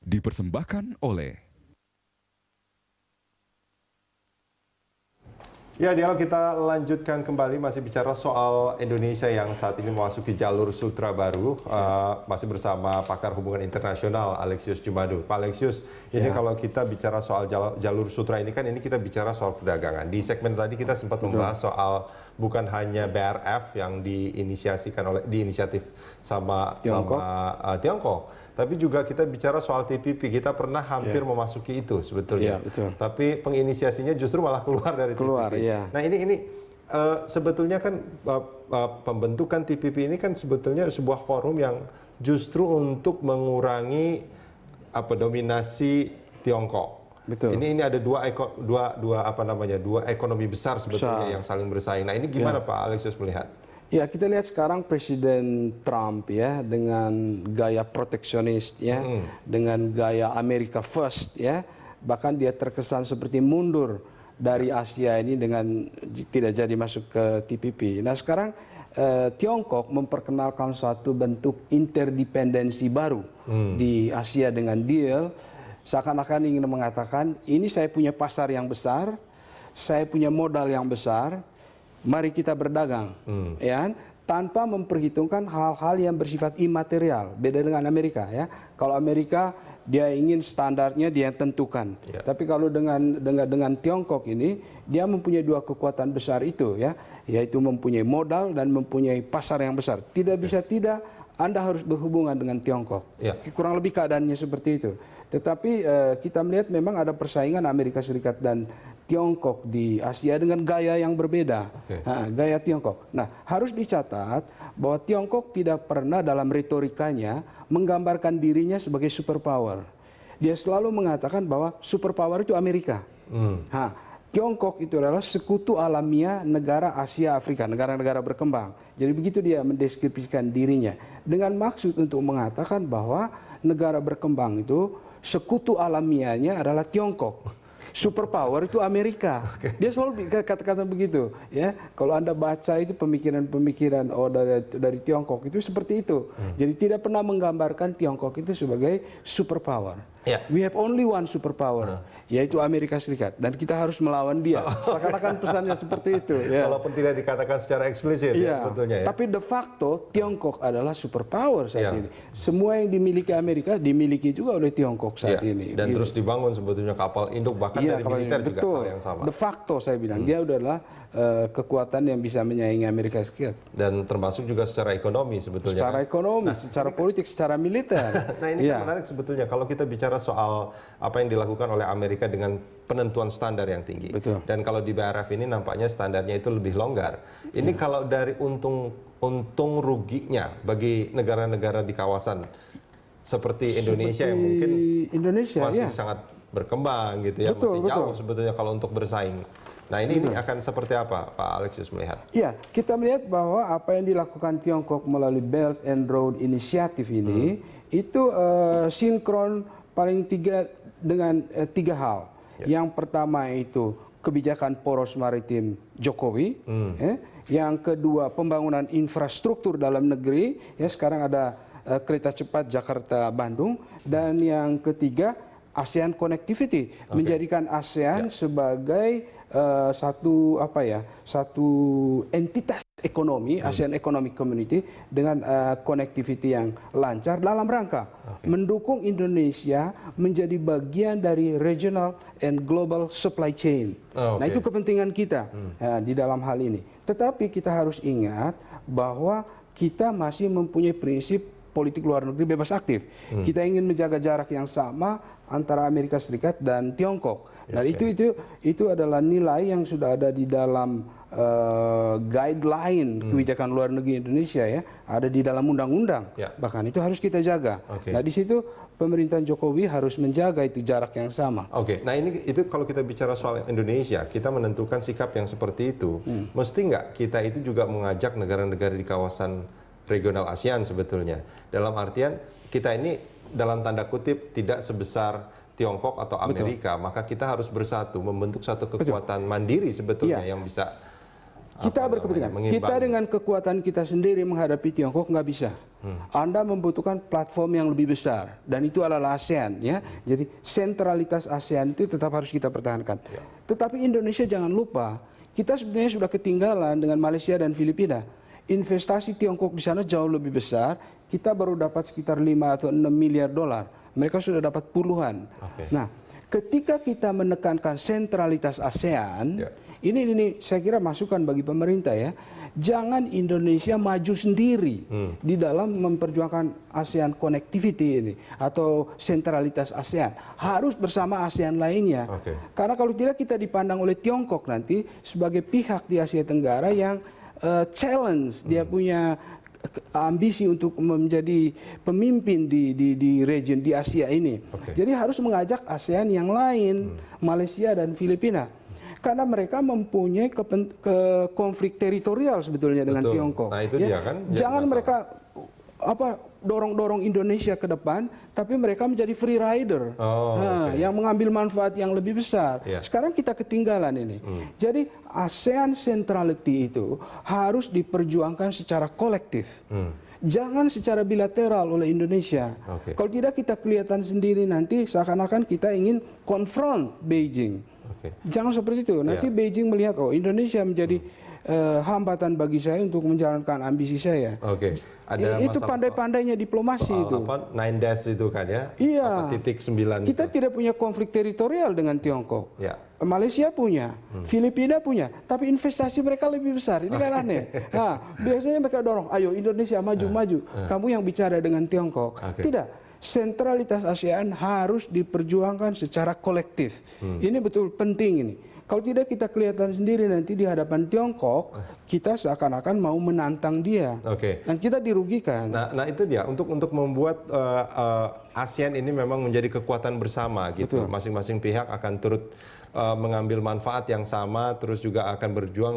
dipersembahkan oleh Ya, dialog kita lanjutkan kembali, masih bicara soal Indonesia yang saat ini memasuki jalur sutra baru. Masih bersama pakar hubungan internasional Alexius Jumadu. Pak Alexius, ini kalau kita bicara soal jalur sutra ini kan ini kita bicara soal perdagangan. Di segmen tadi kita sempat membahas soal bukan hanya BRF yang diinisiatif sama Tiongkok. Tapi juga kita bicara soal TPP, kita pernah hampir memasuki itu sebetulnya. Tapi penginisiasinya justru malah keluar dari TPP. Nah ini sebetulnya kan pembentukan TPP ini kan sebetulnya sebuah forum yang justru untuk mengurangi dominasi Tiongkok. Ini ada dua ekonomi besar sebetulnya yang saling bersaing. Nah ini gimana Pak Alexius melihat? Ya, kita lihat sekarang Presiden Trump ya dengan gaya proteksionis ya, dengan gaya America First ya, bahkan dia terkesan seperti mundur dari Asia ini dengan tidak jadi masuk ke TPP. Nah sekarang Tiongkok memperkenalkan suatu bentuk interdependensi baru di Asia dengan deal, seakan-akan ingin mengatakan ini saya punya pasar yang besar, saya punya modal yang besar. Mari kita berdagang, ya, tanpa memperhitungkan hal-hal yang bersifat imaterial. Beda dengan Amerika, ya. Kalau Amerika dia ingin standarnya dia tentukan. Tapi kalau dengan Tiongkok ini dia mempunyai dua kekuatan besar itu, ya, yaitu mempunyai modal dan mempunyai pasar yang besar. Tidak bisa tidak Anda harus berhubungan dengan Tiongkok. Kurang lebih keadaannya seperti itu. Tetapi kita melihat memang ada persaingan Amerika Serikat dan Tiongkok di Asia dengan gaya yang berbeda, gaya Tiongkok. Nah, harus dicatat bahwa Tiongkok tidak pernah dalam retorikanya menggambarkan dirinya sebagai superpower. Dia selalu mengatakan bahwa superpower itu Amerika. Tiongkok itu adalah sekutu alamiah negara Asia Afrika, negara-negara berkembang. Jadi begitu dia mendeskripsikan dirinya dengan maksud untuk mengatakan bahwa negara berkembang itu sekutu alamiahnya adalah Tiongkok. Superpower itu Amerika. Dia selalu kata-kata begitu, ya. Kalau Anda baca itu pemikiran-pemikiran dari Tiongkok itu seperti itu. Jadi tidak pernah menggambarkan Tiongkok itu sebagai superpower. We have only one superpower, yaitu Amerika Serikat, dan kita harus melawan dia. Seakan-akan pesannya seperti itu. Ya. Walaupun tidak dikatakan secara eksplisit, sebetulnya. Ya. Tapi de facto Tiongkok adalah superpower saat ini. Semua yang dimiliki Amerika dimiliki juga oleh Tiongkok saat ini. Dan terus dibangun sebetulnya kapal induk bahkan dari militer juga hal yang sama. De facto saya bilang dia adalah kekuatan yang bisa menyaingi Amerika Serikat. Dan termasuk juga secara ekonomi sebetulnya. Secara ekonomi, secara politik, secara militer. Nah ini kan menarik sebetulnya kalau kita bicara soal apa yang dilakukan oleh Amerika dengan penentuan standar yang tinggi. Dan kalau di BRF ini nampaknya standarnya itu lebih longgar. Ini kalau dari untung ruginya bagi negara-negara di kawasan seperti Indonesia yang mungkin masih sangat berkembang gitu ya, masih jauh sebetulnya kalau untuk bersaing. Nah ini akan seperti apa Pak Alexius melihat? Ya, kita melihat bahwa apa yang dilakukan Tiongkok melalui Belt and Road Initiative ini itu sinkron paling dengan tiga hal. Yang pertama itu kebijakan poros maritim Jokowi. Yang kedua pembangunan infrastruktur dalam negeri. Ya sekarang ada kereta cepat Jakarta-Bandung. Dan yang ketiga ASEAN Connectivity, menjadikan ASEAN sebagai satu entitas ekonomi, ASEAN Economic Community dengan connectivity yang lancar dalam rangka mendukung Indonesia menjadi bagian dari regional and global supply chain. Nah itu kepentingan kita di dalam hal ini. Tetapi kita harus ingat bahwa kita masih mempunyai prinsip politik luar negeri bebas aktif. Kita ingin menjaga jarak yang sama antara Amerika Serikat dan Tiongkok. Dan itu adalah nilai yang sudah ada di dalam guideline kebijakan luar negeri Indonesia, ya, ada di dalam undang-undang. Bahkan itu harus kita jaga. Nah di situ pemerintahan Jokowi harus menjaga itu jarak yang sama. Nah itu kalau kita bicara soal Indonesia, kita menentukan sikap yang seperti itu. Mesti nggak kita itu juga mengajak negara-negara di kawasan regional ASEAN sebetulnya. Dalam artian kita ini dalam tanda kutip tidak sebesar Tiongkok atau Amerika, maka kita harus bersatu membentuk satu kekuatan mandiri sebetulnya yang bisa Kita berkepentingan. Kita dengan kekuatan kita sendiri menghadapi Tiongkok nggak bisa. Anda membutuhkan platform yang lebih besar dan itu adalah ASEAN ya. Jadi sentralitas ASEAN itu tetap harus kita pertahankan. Tetapi Indonesia jangan lupa, kita sebenarnya sudah ketinggalan dengan Malaysia dan Filipina. Investasi Tiongkok di sana jauh lebih besar. Kita baru dapat sekitar 5 atau 6 miliar dolar. Mereka sudah dapat puluhan. Nah, ketika kita menekankan sentralitas ASEAN, ini saya kira masukan bagi pemerintah ya. Jangan Indonesia maju sendiri di dalam memperjuangkan ASEAN connectivity ini atau sentralitas ASEAN. Harus bersama ASEAN lainnya. Karena kalau tidak kita dipandang oleh Tiongkok nanti sebagai pihak di Asia Tenggara yang challenge, dia punya ambisi untuk menjadi pemimpin di region di Asia ini. Jadi harus mengajak ASEAN yang lain, Malaysia dan Filipina. Karena mereka mempunyai konflik teritorial sebetulnya dengan Tiongkok. Nah, itu dia kan. Jangan mereka dorong-dorong Indonesia ke depan, tapi mereka menjadi free rider, yang mengambil manfaat yang lebih besar. Sekarang kita ketinggalan ini. Jadi ASEAN centrality itu harus diperjuangkan secara kolektif. Jangan secara bilateral oleh Indonesia. Kalau tidak kita kelihatan sendiri nanti seakan-akan kita ingin confront Beijing. Jangan seperti itu. Nanti Beijing melihat, oh Indonesia menjadi hambatan bagi saya untuk menjalankan ambisi saya. Ada itu pandai-pandainya diplomasi itu. Nine Dash itu kan ya? Iya. Titik 9. Kita tidak punya konflik teritorial dengan Tiongkok. Malaysia punya, Filipina punya, tapi investasi mereka lebih besar. Ini kan aneh. Nah, biasanya mereka dorong, ayo Indonesia maju-maju. Kamu yang bicara dengan Tiongkok. Tidak. Sentralitas ASEAN harus diperjuangkan secara kolektif. Ini betul penting ini. Kalau tidak kita kelihatan sendiri nanti di hadapan Tiongkok, kita seakan-akan mau menantang dia. Dan kita dirugikan. Nah itu dia, untuk membuat ASEAN ini memang menjadi kekuatan bersama gitu. Masing-masing pihak akan turut mengambil manfaat yang sama, terus juga akan berjuang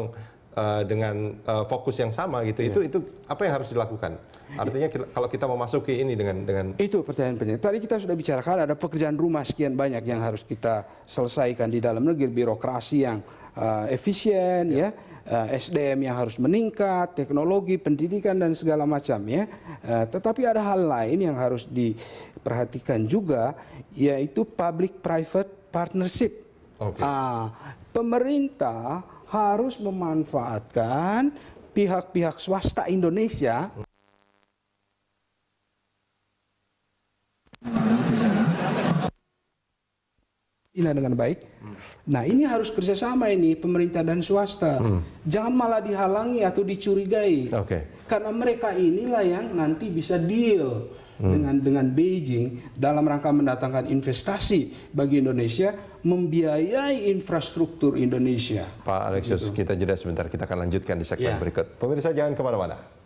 dengan fokus yang sama gitu. Itu apa yang harus dilakukan? Artinya kalau kita memasuki ini dengan itu pertanyaan penting. Tadi kita sudah bicarakan ada pekerjaan rumah sekian banyak yang harus kita selesaikan di dalam negeri, birokrasi yang efisien ya, SDM yang harus meningkat, teknologi, pendidikan dan segala macam ya. Tetapi ada hal lain yang harus diperhatikan juga, yaitu public private partnership. Pemerintah harus memanfaatkan pihak-pihak swasta Indonesia dengan baik. Nah ini harus kerjasama ini pemerintah dan swasta. Jangan malah dihalangi atau dicurigai. Karena mereka inilah yang nanti bisa deal dengan Beijing dalam rangka mendatangkan investasi bagi Indonesia, membiayai infrastruktur Indonesia. Pak Alexius, kita jeda sebentar. Kita akan lanjutkan di segmen berikut. Pemirsa jangan kemana-mana.